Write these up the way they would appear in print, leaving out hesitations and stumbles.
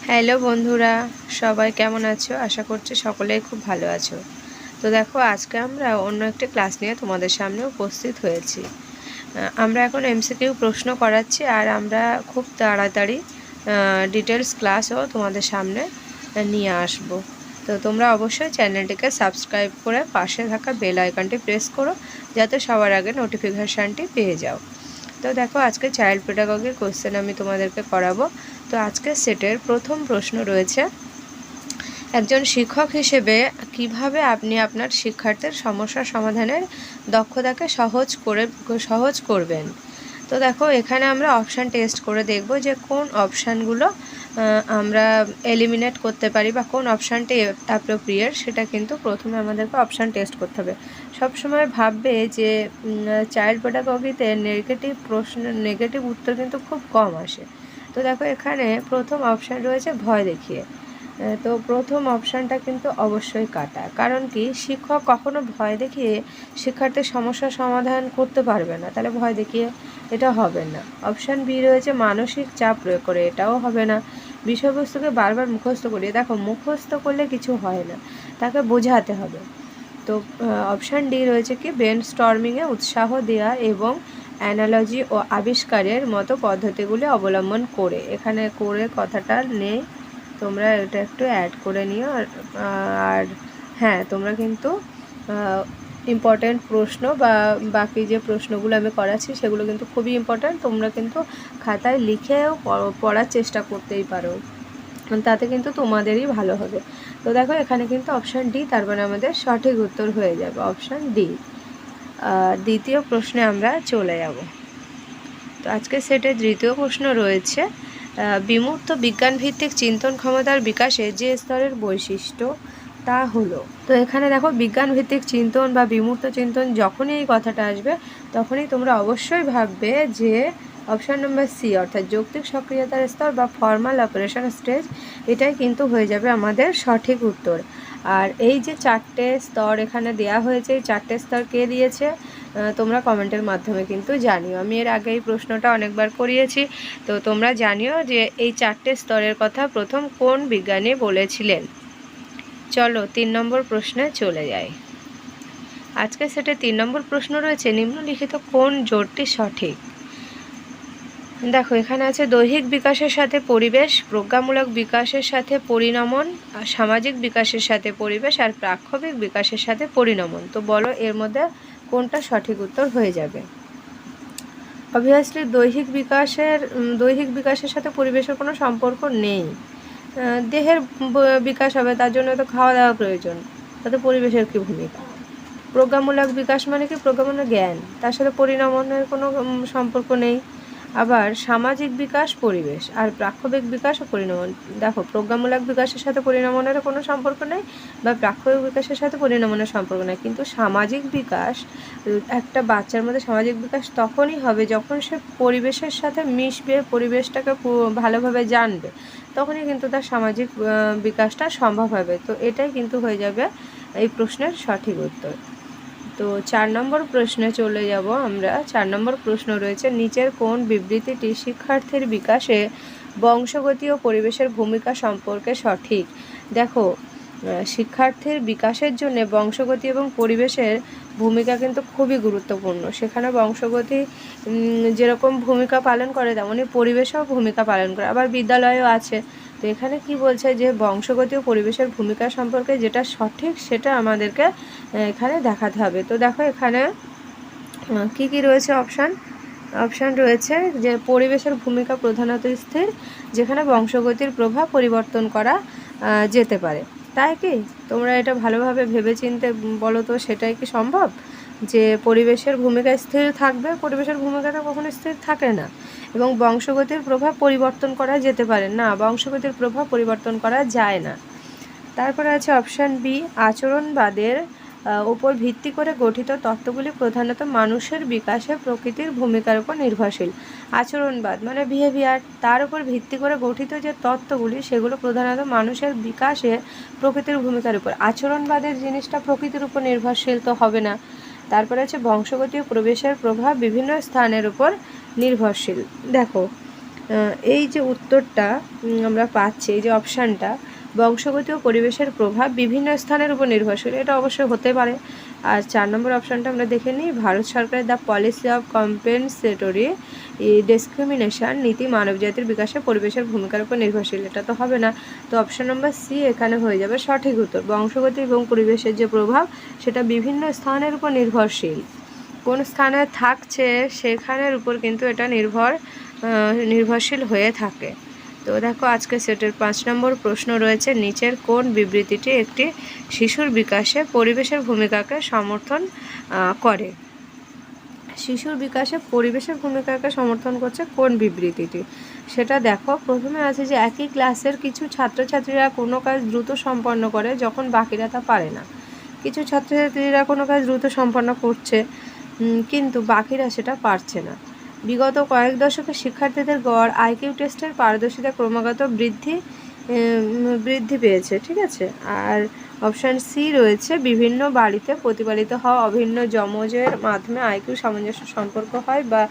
Hello বন্ধুরা, সবাই কেমন আছো? আশা করছি সকলেই খুব ভালো আছো। তো দেখো, আজকে আমরা অন্য একটি ক্লাস নিয়ে তোমাদের সামনে উপস্থিত হয়েছি। আমরা এখন এমসিকিউ প্রশ্ন করাচ্ছি, আর আমরা খুব তাড়াতাড়ি ডিটেলস ক্লাসও তোমাদের সামনে নিয়ে আসব। তো তোমরা অবশ্যই চ্যানেলটিকে সাবস্ক্রাইব করে পাশে থাকা বেল আইকনটি প্রেস করো, যাতে সবার আগে নোটিফিকেশানটি পেয়ে যাও। তো দেখো, আজকে চাইল্ড পেডাগজির কোশ্চেন আমি তোমাদেরকে করাবো। তো আজকের সেটের প্রথম প্রশ্ন রয়েছে, একজন শিক্ষক হিসেবে কিভাবে আপনি আপনার শিক্ষার্থীর সমস্যা সমাধানের দক্ষতাকে সহজ করবেন। তো দেখো, এখানে আমরা অপশান টেস্ট করে দেখব যে কোন অপশানগুলো আমরা এলিমিনেট করতে পারি বা কোন অপশানটি অ্যাপ্রোপ্রিয়েট, সেটা কিন্তু প্রথমে আমাদেরকে অপশান টেস্ট করতে হবে। সবসময় ভাববে যে চাইল্ড পেডাগজিতে নেগেটিভ উত্তর কিন্তু খুব কম আসে। তো দেখো, এখানে প্রথম অপশান রয়েছে ভয় দেখিয়ে। তো প্রথম অপশানটা কিন্তু অবশ্যই কাটা। কারণ কি, শিক্ষক কখনো ভয় দেখিয়ে শিক্ষার্থীর সমস্যার সমাধান করতে পারবে না, তাহলে ভয় দেখিয়ে এটা হবে না। অপশান বি রয়েছে মানসিক চাপ প্রয়োগ করে, এটাও হবে না। বিষয়বস্তুকে বারবার মুখস্থ করিয়ে, দেখো মুখস্থ করলে কিছু হয় না, তাকে বোঝাতে হবে। তো অপশান ডি রয়েছে কি ব্রেন স্টর্মিংয়ে উৎসাহ দেওয়া এবং অ্যানালজি ও আবিষ্কারের মতো পদ্ধতিগুলি অবলম্বন করে। এখানে করে কথাটা নেই, তোমরা এটা একটু অ্যাড করে নিও। আর হ্যাঁ, তোমরা কিন্তু ইম্পর্ট্যান্ট প্রশ্ন বা বাকি যে প্রশ্নগুলো আমি করাচ্ছি সেগুলো কিন্তু খুবই ইম্পর্ট্যান্ট। তোমরা কিন্তু খাতায় লিখেও পড়ার চেষ্টা করতেই পারো, তাতে কিন্তু তোমাদেরই ভালো হবে। তো দেখো, এখানে কিন্তু অপশান ডি তার মানে আমাদের সঠিক উত্তর হয়ে যাবে, অপশান ডি। দ্বিতীয় প্রশ্নে আমরা চলে যাব। তো আজকে সেটের দ্বিতীয় প্রশ্ন রয়েছে, বিমূর্ত বিজ্ঞানভিত্তিক চিন্তন ক্ষমতার বিকাশে যে স্তরের বৈশিষ্ট্য তা হলো। তো এখানে দেখো, বিজ্ঞানভিত্তিক চিন্তন বা বিমূর্ত চিন্তন যখনই এই কথাটা আসবে, তখনই তোমরা অবশ্যই ভাববে যে অপশান নম্বর সি, অর্থাৎ যৌক্তিক সক্রিয়তার স্তর বা ফর্মাল অপারেশন স্টেজ, এটাই কিন্তু হয়ে যাবে আমাদের সঠিক উত্তর। আর এই যে চারটে স্তর এখানে দেয়া হয়েছে, এই চারটে স্তর কে দিয়েছে তোমরা কমেন্টের মাধ্যমে কিন্তু জানিও। আমি এর আগে এই প্রশ্নটা অনেকবার করিয়েছি, তো তোমরা জানিও যে এই চারটে স্তরের কথা প্রথম কোন বিজ্ঞানী বলেছিলেন। চলো 3 নম্বর প্রশ্নে চলে যাই। আজকে সেটা 3 নম্বর প্রশ্ন রয়েছে, নিম্নলিখিত কোন জোটটি সঠিক। দেখো, এখানে আছে দৈহিক বিকাশের সাথে পরিবেশ, প্রজ্ঞামূলক বিকাশের সাথে পরিণমন, সামাজিক বিকাশের সাথে পরিবেশ, আর প্রাক্ষবিক বিকাশের সাথে পরিণমন। তো বলো, এর মধ্যে কোনটা সঠিক উত্তর হয়ে যাবে। অবভিয়াসলি দৈহিক বিকাশের সাথে পরিবেশের কোনো সম্পর্ক নেই। দেহের বিকাশ হবে, তার জন্য তো খাওয়া দাওয়া প্রয়োজন, তাতে পরিবেশের কী ভূমিকা। প্রজ্ঞামূলক বিকাশ মানে কি, প্রজ্ঞামূলক জ্ঞান, তার সাথে পরিণমনের কোনো সম্পর্ক নেই। আবার সামাজিক বিকাশ পরিবেশ, আর প্রাক্ষবিক বিকাশ ও পরিণমন। দেখো, প্রজ্ঞামূলক বিকাশের সাথে পরিণমনের কোনো সম্পর্ক নেই বা প্রাক্ষবিক বিকাশের সাথে পরিণমনের সম্পর্ক নেই, কিন্তু সামাজিক বিকাশ, একটা বাচ্চার মধ্যে সামাজিক বিকাশ তখনই হবে যখন সে পরিবেশের সাথে মিশবে, পরিবেশটাকে ভালোভাবে জানবে, তখনই কিন্তু তার সামাজিক বিকাশটা সম্ভব হবে। তো এটাই কিন্তু হয়ে যাবে এই প্রশ্নের সঠিক উত্তর। তো 4 নম্বর প্রশ্নে চলে যাব আমরা। 4 নম্বর প্রশ্ন রয়েছে, নিচের কোন বিবৃতিটি শিক্ষার্থীর বিকাশে বংশগতি ও পরিবেশের ভূমিকা সম্পর্কে সঠিক। দেখো, শিক্ষার্থীর বিকাশের জন্য বংশগতি এবং পরিবেশের ভূমিকা কিন্তু খুবই গুরুত্বপূর্ণ। সেখানে বংশগতি যেরকম ভূমিকা পালন করে, তেমনই পরিবেশও ভূমিকা পালন করে, আবার বিদ্যালয়েও আছে। তো এখানে কি বলছে যে বংশগতি ও পরিবেশের ভূমিকা সম্পর্কে যেটা সঠিক সেটা আমাদেরকে এখানে দেখাতে হবে। তো দেখো, এখানে কি রয়েছে অপশান রয়েছে যে পরিবেশের ভূমিকা প্রধানত স্থির, যেখানে বংশগতির প্রভাব পরিবর্তন করা যেতে পারে। তাই কি, তোমরা এটা ভালোভাবে ভেবেচিন্তে বলো তো, সেটাই কি সম্ভব যে পরিবেশের ভূমিকা স্থির থাকবে? পরিবেশের ভূমিকাটা কখনো স্থির থাকে না। এবং বংশগতির প্রভাব পরিবর্তন করা যেতে পারে না, বংশগতির প্রভাব পরিবর্তন করা যায় না। তারপরে আছে অপশান বি, আচরণবাদের উপর ভিত্তি করে গঠিত তত্ত্বগুলি প্রধানত মানুষের বিকাশে প্রকৃতির ভূমিকার উপর নির্ভরশীল। আচরণবাদ মানে বিহেভিয়ার, তার উপর ভিত্তি করে গঠিত যে তত্ত্বগুলি সেগুলো প্রধানত মানুষের বিকাশে প্রকৃতির ভূমিকার উপর। আচরণবাদের জিনিসটা প্রকৃতির উপর নির্ভরশীল তো হবে না। তারপরে আছে বংশগতি ও পরিবেশের প্রভাব বিভিন্ন স্থানের উপর নির্ভরশীল। দেখো, এই যে উত্তরটা আমরা পাচ্ছি, এই যে অপশানটা, বংশগতি ও পরিবেশের প্রভাব বিভিন্ন স্থানের উপর নির্ভরশীল, এটা অবশ্যই হতে পারে। আর 4 নম্বর অপশানটা আমরা দেখে নিই, ভারত সরকারের the policy of compensatory discrimination নীতি মানবজাতির বিকাশে পরিবেশের ভূমিকার উপর নির্ভরশীল, এটা তো হবে না। তো অপশান নম্বর সি এখানে হয়ে যাবে সঠিক উত্তর। বংশগতি এবং পরিবেশের যে প্রভাব সেটা বিভিন্ন স্থানের উপর নির্ভরশীল, কোন স্থানে থাকছে সেখানের উপর কিন্তু এটা নির্ভরশীল হয়ে থাকে। তো দেখো আজকে সেটের 5 নম্বর প্রশ্ন রয়েছে, নিচের কোন বিবৃতিটি একটি শিশুর বিকাশে পরিবেশের ভূমিকাকে সমর্থন করে? শিশুর বিকাশে পরিবেশের ভূমিকাকে সমর্থন করছে কোন বিবৃতিটি? সেটা দেখো, প্রথমে আছে যে একই ক্লাসের কিছু ছাত্রছাত্রীরা কোনো কাজ দ্রুত সম্পন্ন করে যখন বাকিরা তা পারে না। কিছু ছাত্রছাত্রীরা কোনো কাজ দ্রুত সম্পন্ন করছে কিন্তু বাকিরা সেটা পারছে না। বিগত কয়েক দশকে শিক্ষার্থীদের গড় আইকিউ টেস্টের পারদর্শিতা ক্রমাগত বৃদ্ধি পেয়েছে, ঠিক আছে। আর অপশান সি রয়েছে, বিভিন্ন বাড়িতে প্রতিপালিত হওয়া অভিন্ন যমজের মাধ্যমে আইকিউ সামঞ্জস্য সম্পর্ক হয় বা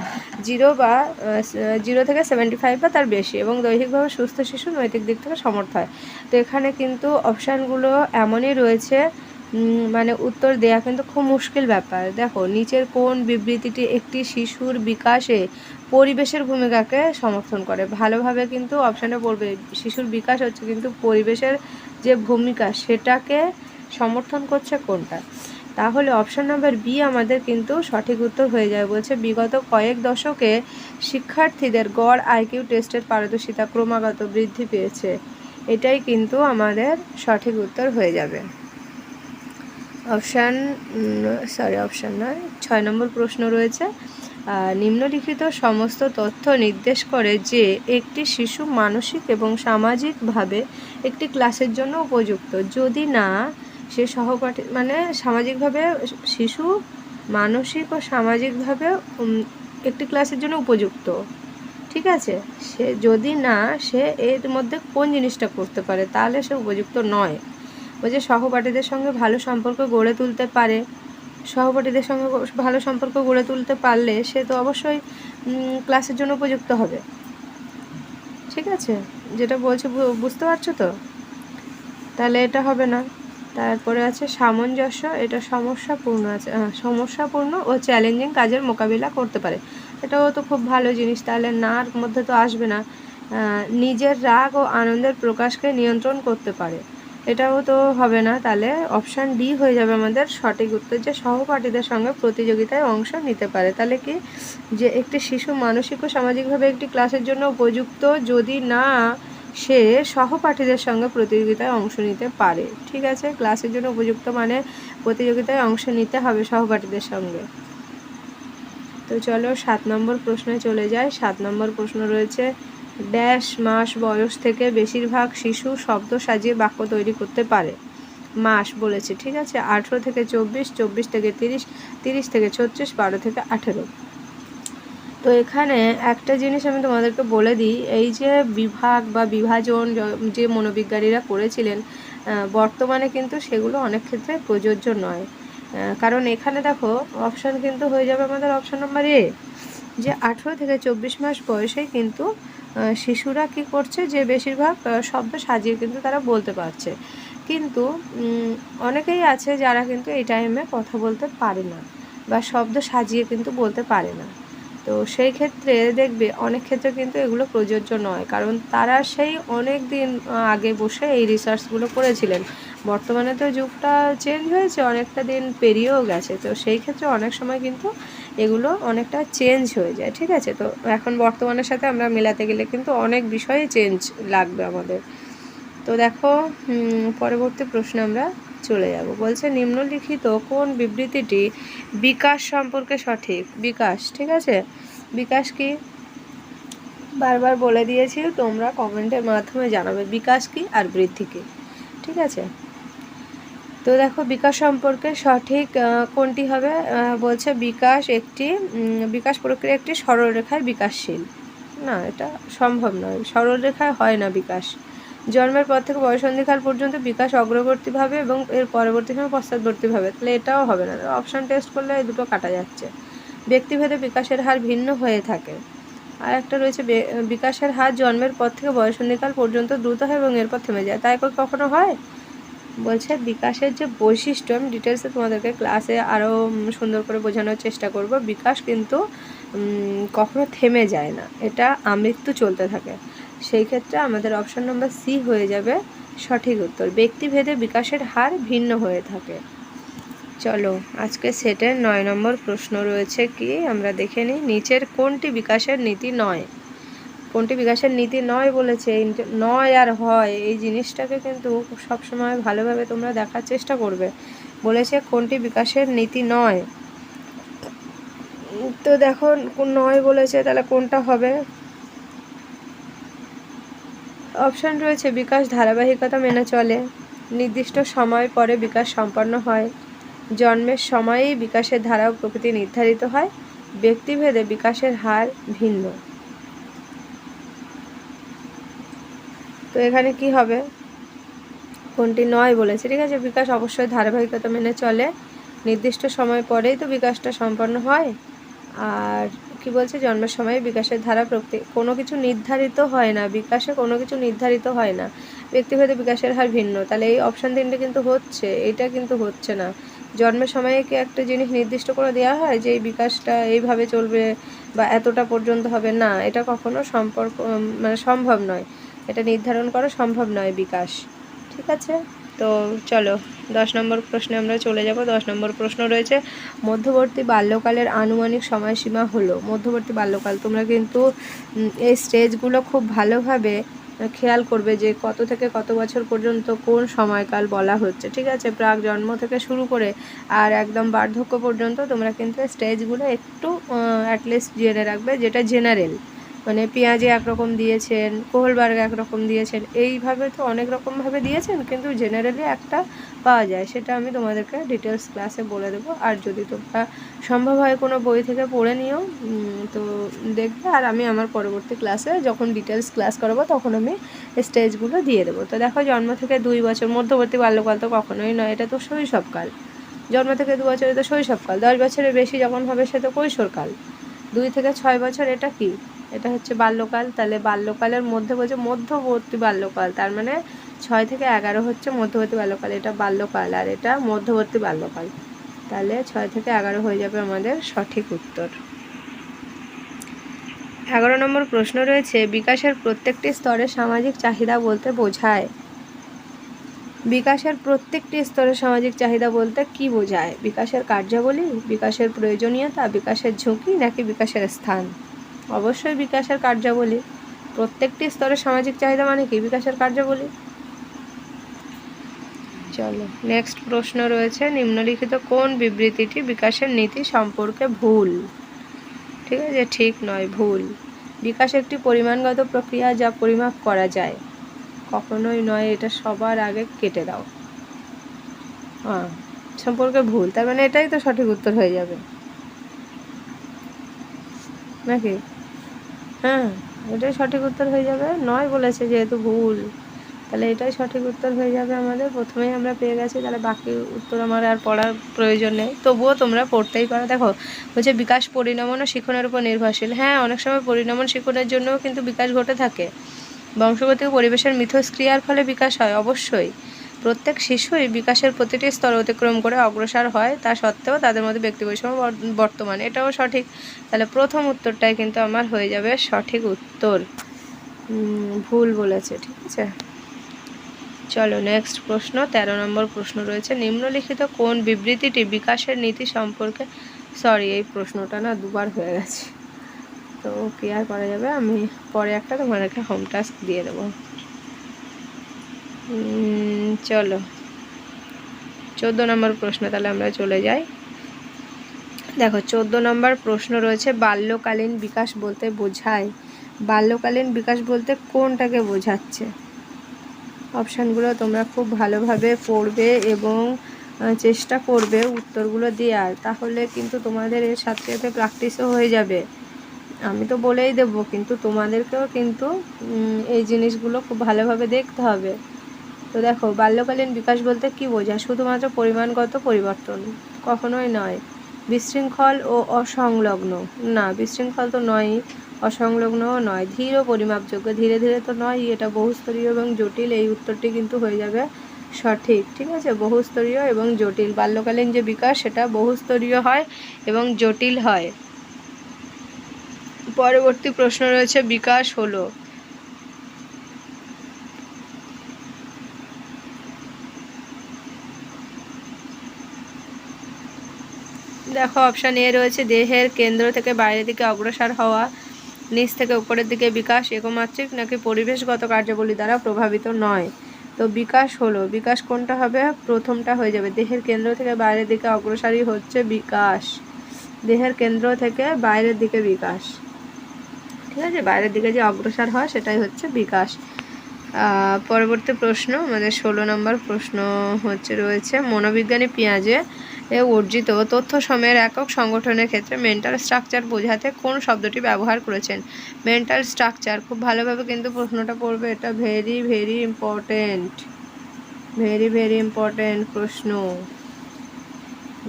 0 থেকে 75 বা তার বেশি, এবং দৈহিকভাবে সুস্থ শিশু নৈতিক দিক থেকে সমর্থ হয়। তো এখানে কিন্তু অপশানগুলো এমনই রয়েছে, মানে উত্তর দেয়া কিন্তু খুব মুশকিল ব্যাপার। দেখো, নিচের কোন বিবৃতিটি একটি শিশুর বিকাশে পরিবেশের ভূমিকাকে সমর্থন করে? ভালোভাবে কিন্তু অপশানে পড়বে, শিশুর বিকাশ হচ্ছে কিন্তু পরিবেশের যে ভূমিকা সেটাকে সমর্থন করছে কোনটা। তাহলে অপশান নাম্বার বি আমাদের কিন্তু সঠিক উত্তর হয়ে যায়। বলছে বিগত কয়েক দশকে শিক্ষার্থীদের গড় আইকিউ টেস্টের পারদর্শিতা ক্রমাগত বৃদ্ধি পেয়েছে, এটাই কিন্তু আমাদের সঠিক উত্তর হয়ে যাবে। অপশান নয়, 6 নম্বর প্রশ্ন রয়েছে, নিম্নলিখিত সমস্ত তথ্য নির্দেশ করে যে একটি শিশু মানসিক এবং সামাজিকভাবে একটি ক্লাসের জন্য উপযুক্ত যদি না সে সহপাঠী, মানে সামাজিকভাবে শিশু মানসিক ও সামাজিকভাবে একটি ক্লাসের জন্য উপযুক্ত, ঠিক আছে। সে যদি না সে এর মধ্যে কোন জিনিসটা করতে পারে তাহলে সে উপযুক্ত নয়। ওই যে সহপাঠীদের সঙ্গে ভালো সম্পর্ক গড়ে তুলতে পারে, সহপাঠীদের সঙ্গে ভালো সম্পর্ক গড়ে তুলতে পারলে সে তো অবশ্যই ক্লাসের জন্য উপযুক্ত হবে, ঠিক আছে। যেটা বলছে বুঝতে পারছো তো? তাহলে এটা হবে না। তারপরে আছে সামঞ্জস্য, এটা সমস্যাপূর্ণ ও চ্যালেঞ্জিং কাজের মোকাবিলা করতে পারে, এটাও তো খুব ভালো জিনিস, তাহলে নার মধ্যে তো আসবে না। নিজের রাগ ও আনন্দের প্রকাশকে নিয়ন্ত্রণ করতে পারে, এটাও তো হবে না। তাহলে অপশান ডি হয়ে যাবে আমাদের সঠিক উত্তর, যে সহপাঠীদের সঙ্গে প্রতিযোগিতায় অংশ নিতে পারে। তাহলে কি, যে একটি শিশু মানসিক ও সামাজিকভাবে একটি ক্লাসের জন্য উপযুক্ত যদি না সে সহপাঠীদের সঙ্গে প্রতিযোগিতায় অংশ নিতে পারে, ঠিক আছে। ক্লাসের জন্য উপযুক্ত মানে প্রতিযোগিতায় অংশ নিতে হবে সহপাঠীদের সঙ্গে। তো চলো 7 নম্বর প্রশ্নে চলে যায়। 7 নম্বর প্রশ্ন রয়েছে, ড্যাশ মাস বয়স থেকে বেশিরভাগ শিশু শব্দ সাজিয়ে বাক্য তৈরি করতে পারে? মাস বলেছে, ঠিক আছে। 18 থেকে 24, 24 থেকে 30, 30 থেকে 36, 12 থেকে 18। তো এখানে একটা জিনিস আমি তোমাদেরকে বলে দিই, এই যে বিভাগ বা বিভাজন যে মনোবিজ্ঞানীরা করেছিলেন, বর্তমানে কিন্তু সেগুলো অনেক ক্ষেত্রে প্রযোজ্য নয়। কারণ এখানে দেখো অপশান কিন্তু হয়ে যাবে আমাদের অপশান নম্বর এ, যে 18 থেকে 24 মাস বয়সেই কিন্তু শিশুরা কি করছে, যে বেশিরভাগ শব্দ সাজিয়ে কিন্তু তারা বলতে পারছে। কিন্তু অনেকেই আছে যারা কিন্তু এই টাইমে কথা বলতে পারে না বা শব্দ সাজিয়ে কিন্তু বলতে পারে না। তো সেই ক্ষেত্রে দেখবে অনেক ক্ষেত্রে কিন্তু এগুলো প্রযোজ্য নয়, কারণ তারা সেই অনেক দিন আগে বসে এই রিসার্চগুলো করেছিলেন। বর্তমানে তো যুগটা চেঞ্জ হয়েছে, অনেকটা দিন পেরিয়েও গেছে, তো সেই ক্ষেত্রে অনেক সময় কিন্তু এগুলো অনেকটা চেঞ্জ হয়ে যায়, ঠিক আছে। তো এখন বর্তমানের সাথে আমরা মেলাতে গেলে কিন্তু অনেক বিষয়ে চেঞ্জ লাগবে আমাদের। তো দেখো পরবর্তী প্রশ্নে আমরা চলে যাব। বলছে নিম্নলিখিত কোন বিবৃতিটি বিকাশ সম্পর্কে সঠিক? বিকাশ, ঠিক আছে। বিকাশ কি বারবার বলে দিয়েছি, তোমরা কমেন্টের মাধ্যমে জানাবে বিকাশ কি আর বৃদ্ধি কি, ঠিক আছে। তো দেখো বিকাশ সম্পর্কে সঠিক কোনটি হবে? বলছে বিকাশ প্রক্রিয়া একটি সরলরেখায় বিকাশশীল। না, এটা সম্ভব নয়, সরলরেখায় হয় না বিকাশ। জন্মের পর থেকে বয়সন্ধিকাল পর্যন্ত বিকাশ অগ্রবর্তীভাবে এবং এর পরবর্তী সময় পশ্চাৎবর্তীভাবে, তাহলে এটাও হবে না। অপশান টেস্ট করলে এই দুটো কাটা যাচ্ছে। ব্যক্তিভেদে বিকাশের হার ভিন্ন হয়ে থাকে, আর একটা রয়েছে বিকাশের হার জন্মের পর থেকে বয়সন্ধিকাল পর্যন্ত দ্রুত হয় এবং এরপর থেমে যায়, তাই কখনো হয়? বলছে বিকাশের যে বৈশিষ্ট্য, আমি ডিটেলসে তোমাদেরকে ক্লাসে আরও সুন্দর করে বোঝানোর চেষ্টা করব। বিকাশ কিন্তু কখনো থেমে যায় না, এটা আমৃত্যু চলতে থাকে। সেই ক্ষেত্রে আমাদের অপশন নম্বর সি হয়ে যাবে সঠিক উত্তর। ব্যক্তিভেদে বিকাশের হার ভিন্ন হয়ে থাকে। চলো আজকে সেটের 9 নম্বর প্রশ্ন রয়েছে কি আমরা দেখে নিই। নিচের কোনটি বিকাশের নীতি নয়? কোনটি বিকাশের নীতি নয় বলেছে, নয় আর হয় এই জিনিসটাকে কিন্তু সবসময় ভালোভাবে তোমরা দেখার চেষ্টা করবে। বলেছে কোনটি বিকাশের নীতি নয়, তো দেখো নয় বলেছে, তাহলে কোনটা হবে? অপশান রয়েছে বিকাশ ধারাবাহিকতা মেনে চলে, নির্দিষ্ট সময় পরে বিকাশ সম্পন্ন হয়, জন্মের সময়েই বিকাশের ধারা ও প্রকৃতি নির্ধারিত হয়, ব্যক্তিভেদে বিকাশের হার ভিন্ন। তো এখানে কি হবে? কোনটি নয় বলেছে, ঠিক আছে। বিকাশ অবশ্যই ধারাবাহিকতা মেনে চলে, নির্দিষ্ট সময় পরেই তো বিকাশটা সম্পন্ন হয়, আর কি বলছে জন্মের সময় বিকাশের ধারা প্রকৃতি, কোনো কিছু নির্ধারিত হয় না, বিকাশে কোনো কিছু নির্ধারিত হয় না, ব্যক্তিভেদে বিকাশের হার ভিন্ন। তাহলে এই অপশান তিনটে কিন্তু হচ্ছে, এইটা কিন্তু হচ্ছে না। জন্মের সময়ে কি একটা জিনিস নির্দিষ্ট করে দেওয়া হয় যে এই বিকাশটা এইভাবে চলবে বা এতটা পর্যন্ত হবে? না, এটা কখনো সম্ভব নয়, এটা নির্ধারণ করা সম্ভব নয় বিকাশ, ঠিক আছে। তো চলো 10 নম্বর প্রশ্নে আমরা চলে যাব। 10 নম্বর প্রশ্ন রয়েছে মধ্যবর্তী বাল্যকালের আনুমানিক সময়সীমা হলো। মধ্যবর্তী বাল্যকাল, তোমরা কিন্তু এই স্টেজগুলো খুব ভালোভাবে খেয়াল করবে যে কত থেকে কত বছর পর্যন্ত কোন সময়কাল বলা হচ্ছে, ঠিক আছে। প্রাক জন্ম থেকে শুরু করে আর একদম বার্ধক্য পর্যন্ত তোমরা কিন্তু স্টেজগুলো একটু অ্যাটলিস্ট জেনে রাখবে, যেটা জেনারেল, মানে পেঁয়াজি একরকম দিয়েছেন, কোহলবার্গ একরকম দিয়েছেন, এইভাবে তো অনেক রকমভাবে দিয়েছেন, কিন্তু জেনারেলি একটা পাওয়া যায়, সেটা আমি তোমাদেরকে ডিটেলস ক্লাসে বলে দেবো। আর যদি তোমরা সম্ভব হয় কোনো বই থেকে পড়ে নিও তো দেখবে, আর আমি আমার পরবর্তী ক্লাসে যখন ডিটেলস ক্লাস করাবো তখন আমি স্টেজগুলো দিয়ে দেবো। তো দেখো জন্ম থেকে 2 বছর, মধ্যবর্তী বাল্যকাল তো কখনোই নয়, এটা তো শৈশবকাল। জন্ম থেকে 2 বছরে তো শৈশবকাল, 10 বছরের বেশি যখন হবে সে তো কৈশোরকাল, 2 থেকে 6 বছর এটা কি, এটা হচ্ছে বাল্যকাল। তাহলে বাল্যকালের মধ্যে বলছে মধ্যবর্তী বাল্যকাল, তার মানে 6 থেকে 11 হচ্ছে মধ্যবর্তী বাল্যকাল, এটা বাল্যকাল আর এটা মধ্যবর্তী বাল্যকাল, তাহলে 6 থেকে 11 হয়ে যাবে আমাদের সঠিক উত্তর। 11 নম্বর প্রশ্ন রয়েছে বিকাশের প্রত্যেকটি স্তরে সামাজিক চাহিদা বলতে বোঝায়। বিকাশের প্রত্যেকটি স্তরে সামাজিক চাহিদা বলতে কি বোঝায়? বিকাশের কার্যাবলী, বিকাশের প্রয়োজনীয়তা, বিকাশের ঝুঁকি, নাকি বিকাশের স্থান? অবশ্যই বিকাশের কার্যাবলী। প্রত্যেকটি স্তরে সামাজিক চাহিদা মানে কি? বিকাশের কার্যাবলী। চলো নেক্সট প্রশ্ন রয়েছে নিম্নলিখিত কোন বিবৃতিটি বিকাশের নীতি সম্পর্কে ভুল? ঠিক আছে, ঠিক নয়, ভুল। বিকাশ একটি পরিমাণগত প্রক্রিয়া যা পরিমাপ করা যায়। কখনোই নয়, এটা সবার আগে কেটে দাও। সম্পর্কে ভুল, তার মানে এটাই তো সঠিক উত্তর হয়ে যাবে নাকি? হ্যাঁ, এটাই সঠিক উত্তর হয়ে যাবে। নয় বলেছে যেহেতু ভুল, তাহলে এটাই সঠিক উত্তর হয়ে যাবে আমাদের। প্রথমেই আমরা পেয়ে গেছি, তাহলে বাকি উত্তর আমার আর পড়ার প্রয়োজন নেই, তবুও তোমরা পড়তেই পারো। দেখো বলছে বিকাশ পরিণমন ও শিক্ষণের উপর নির্ভরশীল। হ্যাঁ, অনেক সময় পরিণমন শিক্ষণের জন্যও কিন্তু বিকাশ ঘটে থাকে। বংশগতি ও পরিবেশের মিথস্ক্রিয়ার ফলে বিকাশ হয়, অবশ্যই। প্রত্যেক শিশুই বিকাশের প্রতিটি স্তর অতিক্রম করে অগ্রসর হয়, তা সত্ত্বেও তাদের মধ্যে ব্যক্তি বৈষম্য বর্তমান, এটাও সঠিক। তাহলে প্রথম উত্তরটাই কিন্তু আমার হয়ে যাবে সঠিক উত্তর। ভুল বলেছে, ঠিক আছে। চলো নেক্সট প্রশ্ন 13 নম্বর প্রশ্ন রয়েছে নিম্নলিখিত কোন বিবৃতিটি বিকাশের নীতি সম্পর্কে, সরি এই প্রশ্নটা না দুবার হয়ে গেছে, তো কি আর করা যাবে, আমি পরে একটা তোমাদেরকে হোম টাস্ক দিয়ে দেবো। চলো 14 নম্বর প্রশ্ন তাহলে আমরা চলে যাই। দেখো 14 নম্বর প্রশ্ন রয়েছে বাল্যকালীন বিকাশ বলতে বোঝায়। বাল্যকালীন বিকাশ বলতে কোনটাকে বোঝাচ্ছে? অপশানগুলো তোমরা খুব ভালোভাবে পড়বে এবং চেষ্টা করবে উত্তরগুলো দেওয়ার, তাহলে কিন্তু তোমাদের এর সাথে সাথে প্র্যাকটিসও হয়ে যাবে। আমি তো বলেই দেবো, কিন্তু তোমাদেরকেও কিন্তু এই জিনিসগুলো খুব ভালোভাবে দেখতে হবে। তো দেখো বাল্যকালীন বিকাশ বলতে কি বোঝায়? শুধুমাত্র পরিমাণগত পরিবর্তন, কখনোই নয়। বিশৃঙ্খল ও অসংলগ্ন, না বিশৃঙ্খল তো নয়ই। অসংলগ্নও নয়, ধীর ও পরিমাপযোগ্য। ধীরে ধীরে তো নয়, এটা বহুস্তরীয় এবং জটিল। এই উত্তরটি কিন্তু হয়ে যাবে সঠিক। ঠিক আছে, বহুস্তরীয় এবং জটিল। বাল্যকালীন যে বিকাশ সেটা বহুস্তরীয় হয় এবং জটিল হয়। পরবর্তী প্রশ্ন রয়েছে, বিকাশ হলো। দেখো অপশান এ রয়েছে, দেহের কেন্দ্র থেকে বাইরের দিকে অগ্রসর হওয়া, নিচ থেকে উপরের দিকে বিকাশ, একমাত্রিক নাকি পরিবেশগত কার্যাবলী দ্বারা প্রভাবিত নয়। তো বিকাশ হলো, বিকাশ কোনটা হবে? প্রথমটা হয়ে যাবে। দেহের কেন্দ্র থেকে বাইরের দিকে অগ্রসরই হচ্ছে বিকাশ। দেহের কেন্দ্র থেকে বাইরের দিকে বিকাশ। ঠিক আছে, বাইরের দিকে যে অগ্রসর হয় সেটাই হচ্ছে বিকাশ। পরবর্তী প্রশ্ন, আমাদের 16 নম্বর প্রশ্ন রয়েছে, মনোবিজ্ঞানী পিয়াজে অর্জিত তথ্য সময়ের একক সংগঠনের ক্ষেত্রে মেন্টাল স্ট্রাকচার বোঝাতে কোন শব্দটি ব্যবহার করেছেন? মেন্টাল স্ট্রাকচার, খুব ভালোভাবে কিন্তু প্রশ্নটা পড়বে, এটা very very important, very very important প্রশ্ন।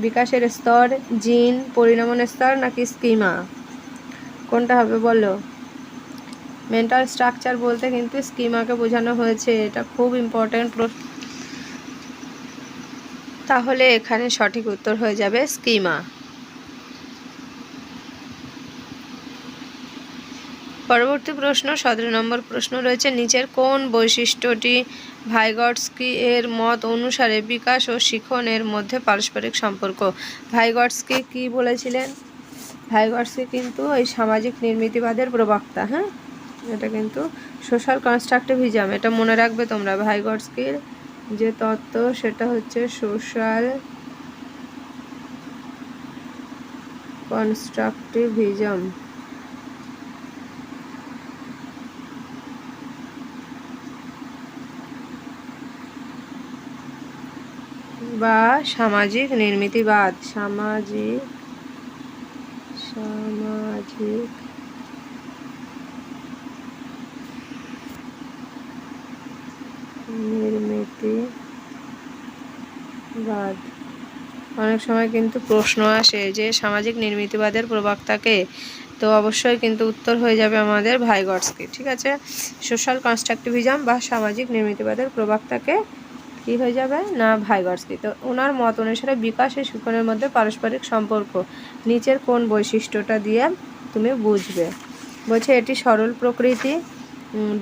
বিকাশের স্তর, জিন, পরিণামন স্তর নাকি স্কিমা, কোনটা হবে বলো? মেন্টাল স্ট্রাকচার বলতে কিন্তু স্কিমাকে বোঝানো হয়েছে, এটা খুব ইম্পর্টেন্ট প্রশ্ন। তাহলে এখানে সঠিক উত্তর হয়ে যাবে স্কিমা। পরবর্তী প্রশ্ন 17 নম্বর প্রশ্ন রয়েছে, নিচের কোন বৈশিষ্ট্যটি ভাইগটস্কি এর মত অনুসারে বিকাশ ও শিখনের মধ্যে পারস্পরিক সম্পর্ক? ভাইগটস্কি কি বলেছিলেন? ভাইগটস্কি কিন্তু এই সামাজিক নির্মিতিবাদের প্রবক্তা। হ্যাঁ, এটা কিন্তু সোশ্যাল কনস্ট্রাকটিভিজম, এটা মনে রাখবে তোমরা। ভাইগটস্কির যে তত্ত্ব সেটা হচ্ছে সোশ্যাল কনস্ট্রাকটিভিজম। বা সামাজিক নির্মিতিবাদ, সামাজিক নির্মিতিবাদ। অনেক সময় কিন্তু প্রশ্ন আসে যে সামাজিক নির্মিতিবাদের প্রবক্তাকে, তো অবশ্যই কিন্তু উত্তর হয়ে যাবে আমাদের ভাইগটস্কি। ঠিক আছে, সোশ্যাল কনস্ট্রাকটিভিজম বা সামাজিক নির্মিতিবাদের প্রবক্তাকে কি হয়ে যাবে না ভাইগটস্কি। তো ওনার মত অনুসারে বিকাশ ও শিখনের মধ্যে পারস্পরিক সম্পর্ক নিচের কোন বৈশিষ্ট্যটা দিয়ে তুমি বুঝবে? বলছে এটি সরল প্রকৃতি,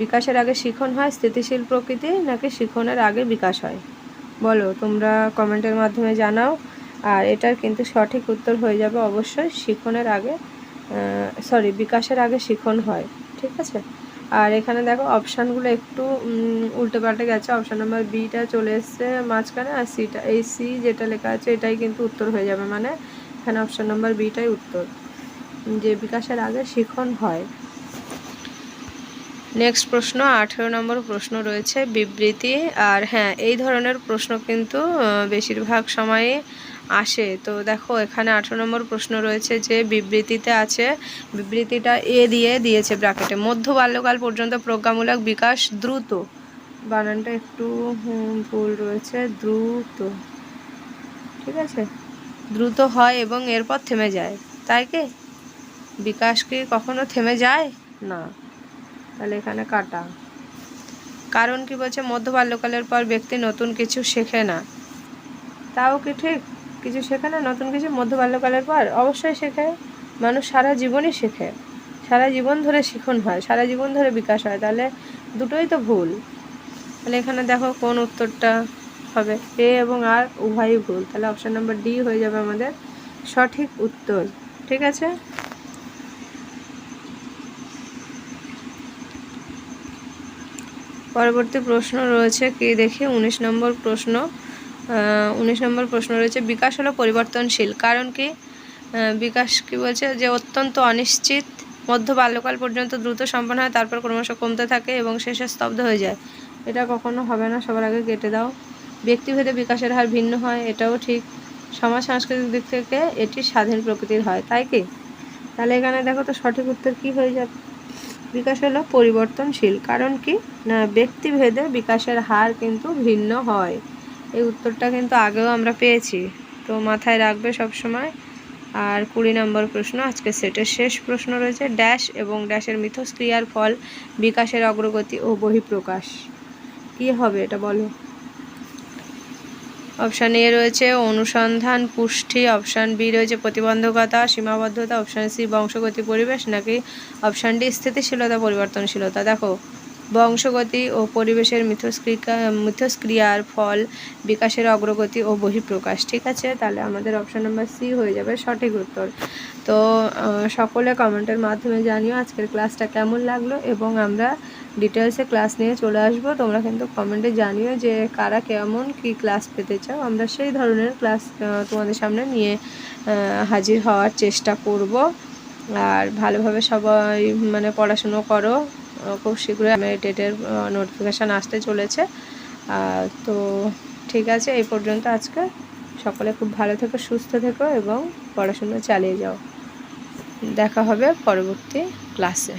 বিকাশের আগে শিখন হয়, স্থিতিশীল প্রকৃতি নাকি শিখনের আগে বিকাশ হয়? বলো তোমরা কমেন্টের মাধ্যমে জানাও। আর এটার কিন্তু সঠিক উত্তর হয়ে যাবে অবশ্যই শিখনের আগে, বিকাশের আগে শিখন হয়। ঠিক আছে, আর এখানে দেখো অপশানগুলো একটু উল্টে পাল্টে গেছে। অপশান নাম্বার বিটা চলে এসছে মাঝখানে, আর সিটা, এই সি যেটা লেখা আছে এটাই কিন্তু উত্তর হয়ে যাবে। মানে এখানে অপশান নাম্বার বিটাই উত্তর, যে বিকাশের আগে শিখন হয়। নেক্সট প্রশ্ন 18 নম্বর প্রশ্ন রয়েছে, বিবৃতি। আর হ্যাঁ, এই ধরনের প্রশ্ন কিন্তু বেশিরভাগ সময়ে আসে। তো দেখো এখানে 18 নম্বর প্রশ্ন রয়েছে যে বিবৃতিতে আছে, বিবৃতিটা এ দিয়ে দিয়েছে ব্র্যাকেটে, মধ্য বাল্যকাল পর্যন্ত প্রজ্ঞামূলক বিকাশ দ্রুত, বানানটা একটু ভুল রয়েছে, দ্রুত। ঠিক আছে, দ্রুত হয় এবং এরপর থেমে যায়, তাই কি? বিকাশ কি কখনো থেমে যায় না, তাহলে এখানে কাটা। কারণ কি বলছে, মধ্য বাল্যকালের পর ব্যক্তি নতুন কিছু শেখে না। তাও কি ঠিক? কিছু শেখে না নতুন কিছু মধ্য বাল্যকালের পর? অবশ্যই শেখে, মানুষ সারা জীবনই শেখে, সারা জীবন ধরে শিখন হয়, সারা জীবন ধরে বিকাশ হয়। তাহলে দুটোই তো ভুল। তাহলে এখানে দেখো কোন উত্তরটা হবে, এ এবং আর উভয়ই ভুল। তাহলে অপশান নাম্বার ডি হয়ে যাবে আমাদের সঠিক উত্তর। ঠিক আছে, পরবর্তী প্রশ্ন রয়েছে কি দেখি, 19 নম্বর প্রশ্ন। 19 নম্বর প্রশ্ন রয়েছে, বিকাশ হলো পরিবর্তনশীল, কারণ কি? বিকাশ কি বলছে, যে অত্যন্ত অনিশ্চিত, মধ্য বাল্যকাল পর্যন্ত দ্রুত সম্পন্ন হয়, তারপর ক্রমশ কমতে থাকে এবং শেষে স্তব্ধ হয়ে যায়। এটা কখনো হবে না, সবার আগে কেটে দাও। ব্যক্তিভেদে বিকাশের হার ভিন্ন হয়, এটাও ঠিক। সমাজ সাংস্কৃতিক দিক থেকে এটি স্বাধীন প্রকৃতির হয়, তাই কি? তাহলে এখানে দেখো তো সঠিক উত্তর কি হয়ে যাবে? বিকাশ হলো পরিবর্তনশীল, কারণ কি না ব্যক্তিভেদে বিকাশের হার কিন্তু ভিন্ন হয়। এই উত্তরটা কিন্তু আগেও আমরা পেয়েছি, তো মাথায় রাখবে সব সময়। আর 20 নম্বর প্রশ্ন আজকে সেটের শেষ প্রশ্ন রয়েছে, ড্যাশ এবং ড্যাশের মিথস্ক্রিয়ার ফল বিকাশের অগ্রগতি ও বহিঃপ্রকাশ। কি হবে এটা বলো? অপশান এ রয়েছে অনুসন্ধান পুষ্টি, অপশান বি রয়েছে প্রতিবন্ধকতা সীমাবদ্ধতা, অপশান সি বংশগতি পরিবেশ, নাকি অপশান ডি স্থিতিশীলতা পরিবর্তনশীলতা। দেখো, বংশগতি ও পরিবেশের মিথস্ক্রিয়ার ফল বিকাশের অগ্রগতি ও বহিঃপ্রকাশ। ঠিক আছে, তাহলে আমাদের অপশান নাম্বার সি হয়ে যাবে সঠিক উত্তর। তো সকলে কমেন্টের মাধ্যমে জানিও আজকের ক্লাসটা কেমন লাগলো, এবং আমরা ডিটেলসে ক্লাস নিয়ে চলে আসবো। তোমরা কিন্তু কমেন্টে জানিও যে কারা কেমন কি ক্লাস পেতে চাও, আমরা সেই ধরনের ক্লাস তোমাদের সামনে নিয়ে হাজির হওয়ার চেষ্টা করব। আর ভালোভাবে সবাই মানে পড়াশুনো করো, খুব শীঘ্রই আমার ডেটের নোটিফিকেশান আসতে চলেছে। তো ঠিক আছে, এই পর্যন্ত আজকে। সকলে খুব ভালো থেকো, সুস্থ থেকো এবং পড়াশুনো চালিয়ে যাও। দেখা হবে পরবর্তী ক্লাসে।